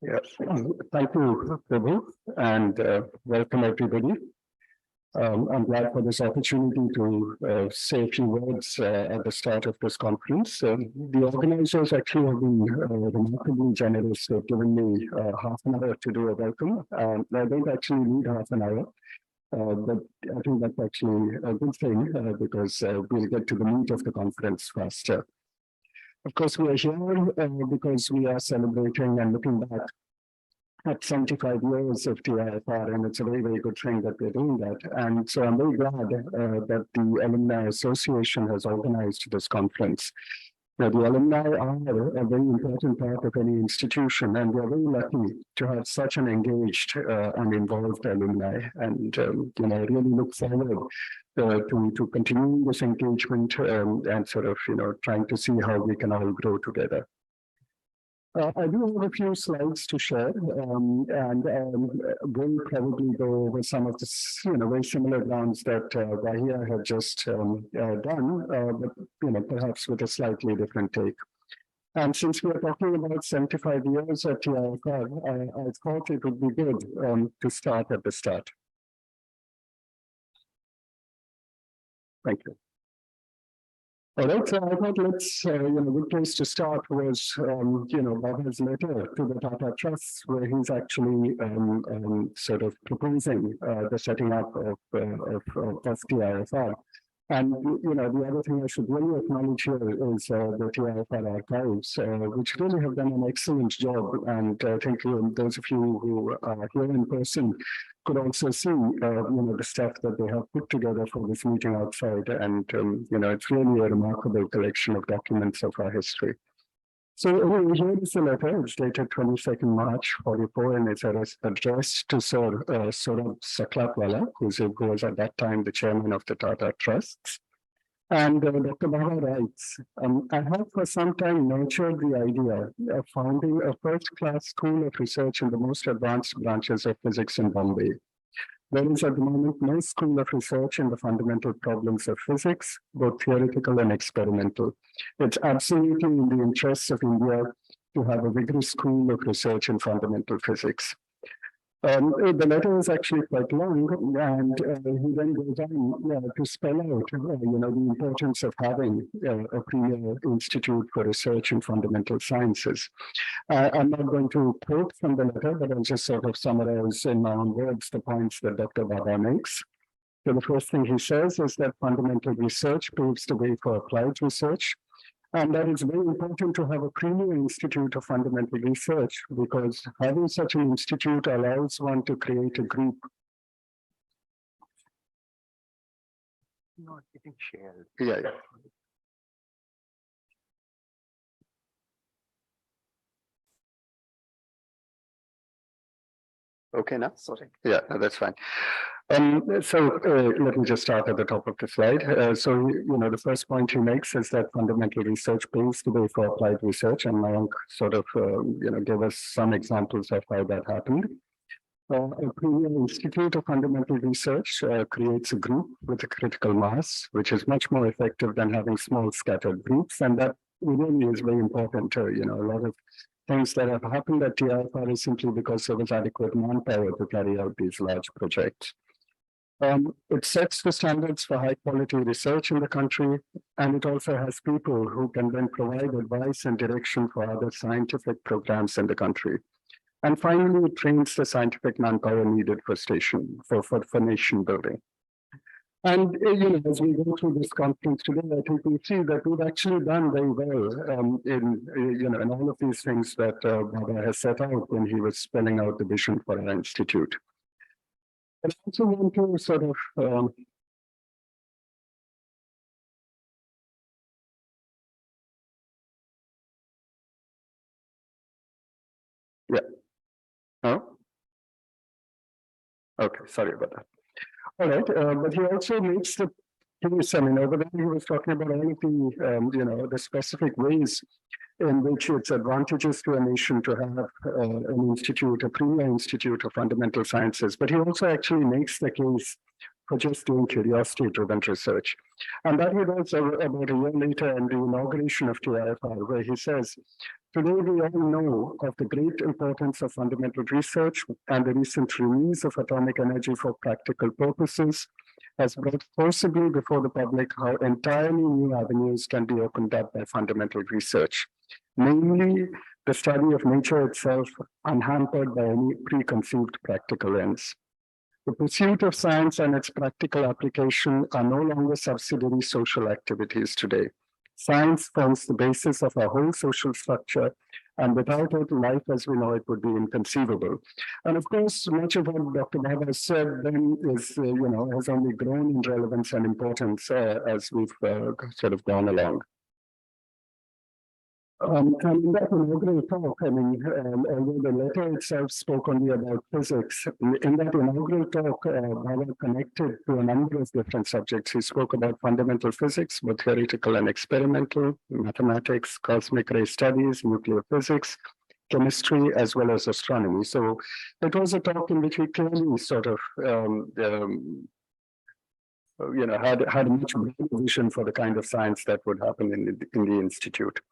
Yes, thank you, Prabhu, and welcome everybody. I'm glad for this opportunity to say a few words at the start of this conference. The organizers actually have been remarkably generous. They've given me half an hour to do a welcome. I don't actually need half an hour, but I think that's actually a good thing because we'll get to the meat of the conference faster. Of course, we are here because we are celebrating and looking back at 75 years of TIFR, and it's a very, very good thing that we're doing that. And so I'm very glad that the Alumni Association has organized this conference. Now, the alumni are a very important part of any institution, and we're very lucky to have such an engaged and involved alumni. And I really look forward to continuing this engagement and sort of trying to see how we can all grow together. I do have a few slides to share, and we'll probably go over some of the very similar grounds that Bahia had just done, but perhaps with a slightly different take. And since we are talking about 75 years at TIFR, I thought it would be good to start at the start. Thank you. All right, so I thought let's, a good place to start was, Baba's letter to the Tata Trust, where he's actually sort of proposing the setting up of TIFR. And, the other thing I should really acknowledge here is the TIFR archives, which really have done an excellent job. And I think those of you who are here in person could also see, the stuff that they have put together for this meeting outside. And, it's really a remarkable collection of documents of our history. So anyway, here is the letter. It's dated 22nd March 44, and it's addressed to Sir Saurabh Saklapwala, who was at that time the chairman of the Tata Trusts. And Dr. Baba writes, I have for some time nurtured the idea of founding a first-class school of research in the most advanced branches of physics in Bombay. There is at the moment no school of research in the fundamental problems of physics, both theoretical and experimental. It's absolutely in the interests of India to have a vigorous school of research in fundamental physics. The letter is actually quite long, and he then goes on to spell out, the importance of having a premier institute for research in fundamental sciences. I'm not going to quote from the letter, but I'll just sort of summarize in my own words the points that Dr. Baba makes. So the first thing he says is that fundamental research paves the way for applied research. And that it's very important to have a premier institute of fundamental research, because having such an institute allows one to create a group. Not getting shared. Yeah. Okay, now? Sorry. Yeah, that's fine. So let me just start at the top of the slide. The first point he makes is that fundamental research paves the way for applied research, and Mayank sort of, gave us some examples of how that happened. A premier institute of fundamental research creates a group with a critical mass, which is much more effective than having small scattered groups, and that really is very important. A lot of things that have happened at TIFR is simply because there was adequate manpower to carry out these large projects. It sets the standards for high quality research in the country, and it also has people who can then provide advice and direction for other scientific programs in the country. And finally, it trains the scientific manpower needed for nation building. And as we go through this conference today, I think we see that we've actually done very well in all of these things that Baba has set out when he was spelling out the vision for our institute. I also want to sort of yeah. Oh? Okay, sorry about that. All right, but he also makes the case, over there he was talking about all of the, the specific ways in which it's advantageous to a nation to have an institute, a premier institute of fundamental sciences. But he also actually makes the case for just doing curiosity-driven research. And that he does about a year later in the inauguration of TIFR, where he says, "Today we all know of the great importance of fundamental research, and the recent release of atomic energy for practical purposes has brought forcibly before the public how entirely new avenues can be opened up by fundamental research, namely the study of nature itself unhampered by any preconceived practical ends. The pursuit of science and its practical application are no longer subsidiary social activities today. Science forms the basis of our whole social structure, and without it, life as we know it would be inconceivable." And of course, much of what Dr. Bhabha said then is, has only grown in relevance and importance as we've sort of gone along. And in that inaugural talk, although the letter itself spoke only about physics, in that inaugural talk, Bhabha connected to a number of different subjects. He spoke about fundamental physics, both theoretical and experimental, mathematics, cosmic ray studies, nuclear physics, chemistry, as well as astronomy. So it was a talk in which he clearly sort of had a much broader vision for the kind of science that would happen in the institute.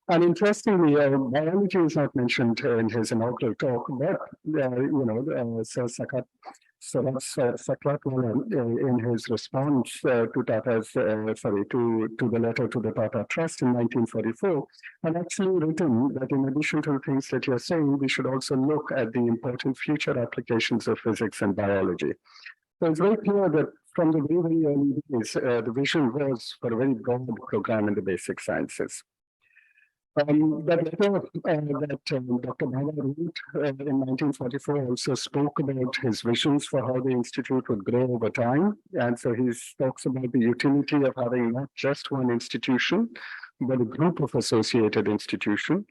And interestingly, biology is not mentioned in his inaugural talk, but Sir Saklatwala, in his response to the letter to the Tata Trust in 1944, had actually written that in addition to the things that you're saying, we should also look at the important future applications of physics and biology. So it's very clear that from the very, very early days, the vision was for a very broad program in the basic sciences. That letter that Dr. Bhabha wrote in 1944 also spoke about his visions for how the institute would grow over time. And so he talks about the utility of having not just one institution, but a group of associated institutions.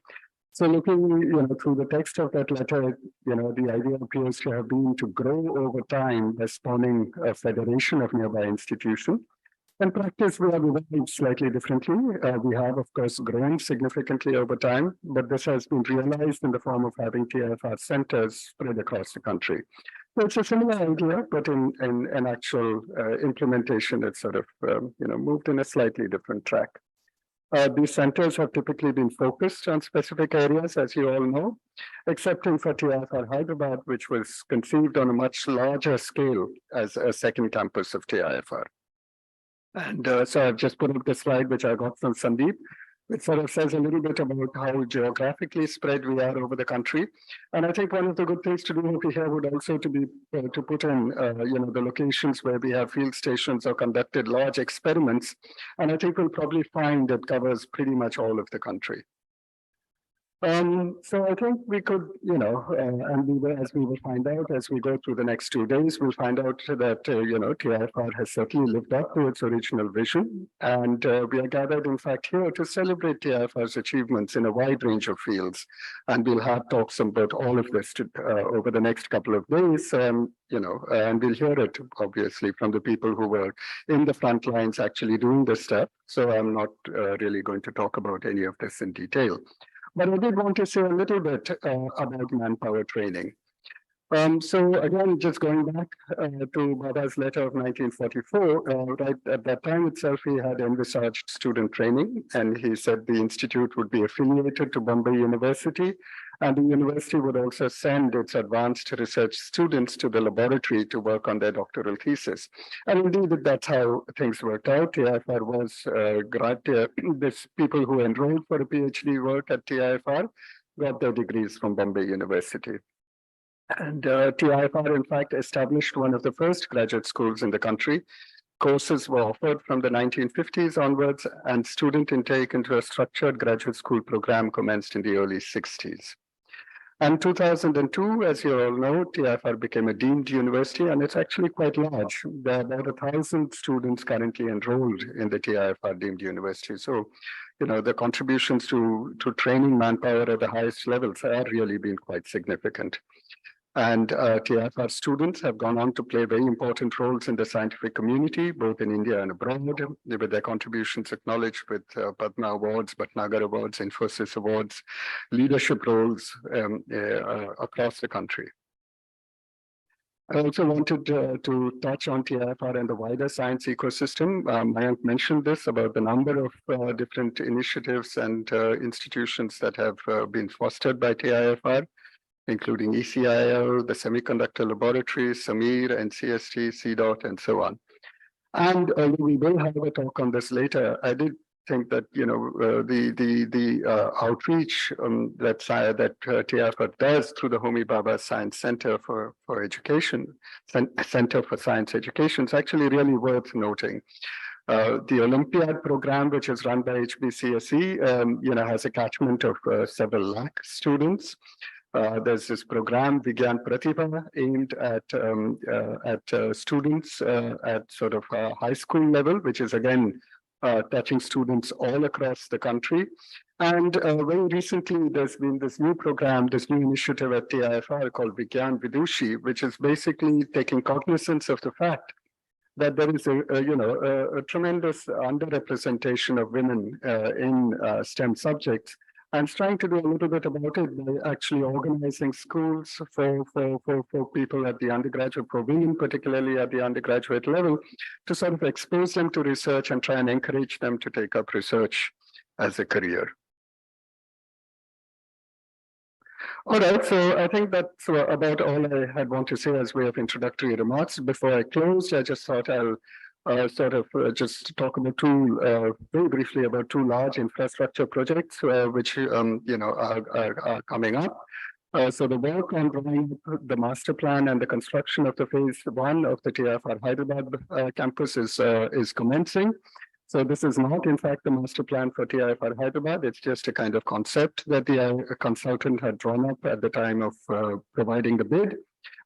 So looking, through the text of that letter, the idea appears to have been to grow over time by spawning a federation of nearby institutions. In practice, we have evolved slightly differently. We have, of course, grown significantly over time, but this has been realized in the form of having TIFR centers spread across the country. So it's a similar idea, but in actual implementation, it's sort of moved in a slightly different track. These centers have typically been focused on specific areas, as you all know, excepting for TIFR Hyderabad, which was conceived on a much larger scale as a second campus of TIFR. And so I've just put up the slide, which I got from Sandeep, which sort of says a little bit about how geographically spread we are over the country. And I think one of the good things to do over here would also to be to put in, the locations where we have field stations or conducted large experiments. And I think we'll probably find it covers pretty much all of the country. So I think we could, and as we will find out as we go through the next 2 days, we'll find out that, TIFR has certainly lived up to its original vision. And we are gathered, in fact, here to celebrate TIFR's achievements in a wide range of fields. And we'll have talks about all of this over the next couple of days, and we'll hear it, obviously, from the people who were in the front lines actually doing this stuff. So I'm not really going to talk about any of this in detail. But I did want to say a little bit about manpower training. So again, just going back to Bhabha's letter of 1944, right at that time itself, he had envisaged student training, and he said the institute would be affiliated to Bombay University, and the university would also send its advanced research students to the laboratory to work on their doctoral thesis. And indeed, that's how things worked out. TIFR was this people who enrolled for a PhD work at TIFR got their degrees from Bombay University. And TIFR, in fact, established one of the first graduate schools in the country. Courses were offered from the 1950s onwards, and student intake into a structured graduate school program commenced in the early 60s. And 2002, as you all know, TIFR became a deemed university, and it's actually quite large. There are about 1,000 students currently enrolled in the TIFR deemed university. So, the contributions to training manpower at the highest levels have really been quite significant. And TIFR students have gone on to play very important roles in the scientific community, both in India and abroad, with their contributions acknowledged with Padma Awards, Bhatnagar Awards, Infosys Awards, leadership roles across the country. I also wanted to touch on TIFR and the wider science ecosystem. Mayank mentioned this about the number of different initiatives and institutions that have been fostered by TIFR, including ECIL, the Semiconductor Laboratory, SAMIR, NCST, CDOT, and so on. And we will have a talk on this later. I did think that the outreach that TIFR does through the Homi Bhabha Science Center for Education, Center for Science Education, is actually really worth noting. The Olympiad program, which is run by HBCSE, has a catchment of several lakh students. There's this program, Vigyan Pratibha, aimed at students at sort of high school level, which is again touching students all across the country. And very recently, there's been this new program, this new initiative at TIFR called Vigyan Vidushi, which is basically taking cognizance of the fact that there is a tremendous underrepresentation of women in STEM subjects, and trying to do a little bit about it by actually organizing schools for people at the undergraduate, for women particularly at the undergraduate level, to sort of expose them to research and try and encourage them to take up research as a career. All right, so I think that's about all I had want to say as way of introductory remarks. Before I close, I just thought I'll just talk about very briefly about two large infrastructure projects which are coming up. So the work on drawing the master plan and the construction of the phase 1 of the TIFR Hyderabad campus is commencing. So this is not, in fact, the master plan for TIFR Hyderabad. It's just a kind of concept that the consultant had drawn up at the time of providing the bid.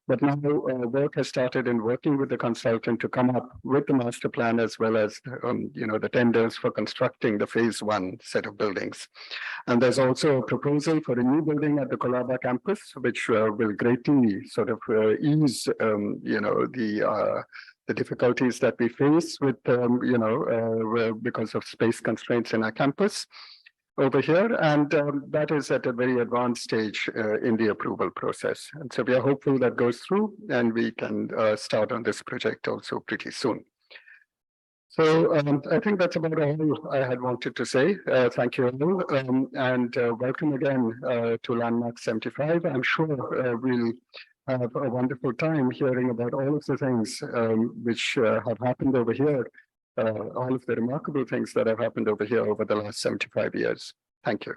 But now work has started in working with the consultant to come up with the master plan, as well as the tenders for constructing the phase 1 set of buildings. And there's also a proposal for a new building at the Colaba campus, which will greatly sort of ease the difficulties that we face with because of space constraints in our campus over here, and that is at a very advanced stage in the approval process. And so we are hopeful that goes through, and we can start on this project also pretty soon. So I think that's about all I had wanted to say. Thank you all, and welcome again to Landmark 75. I'm sure we'll have a wonderful time hearing about all of the things which have happened over here. All of the remarkable things that have happened over here over the last 75 years. Thank you.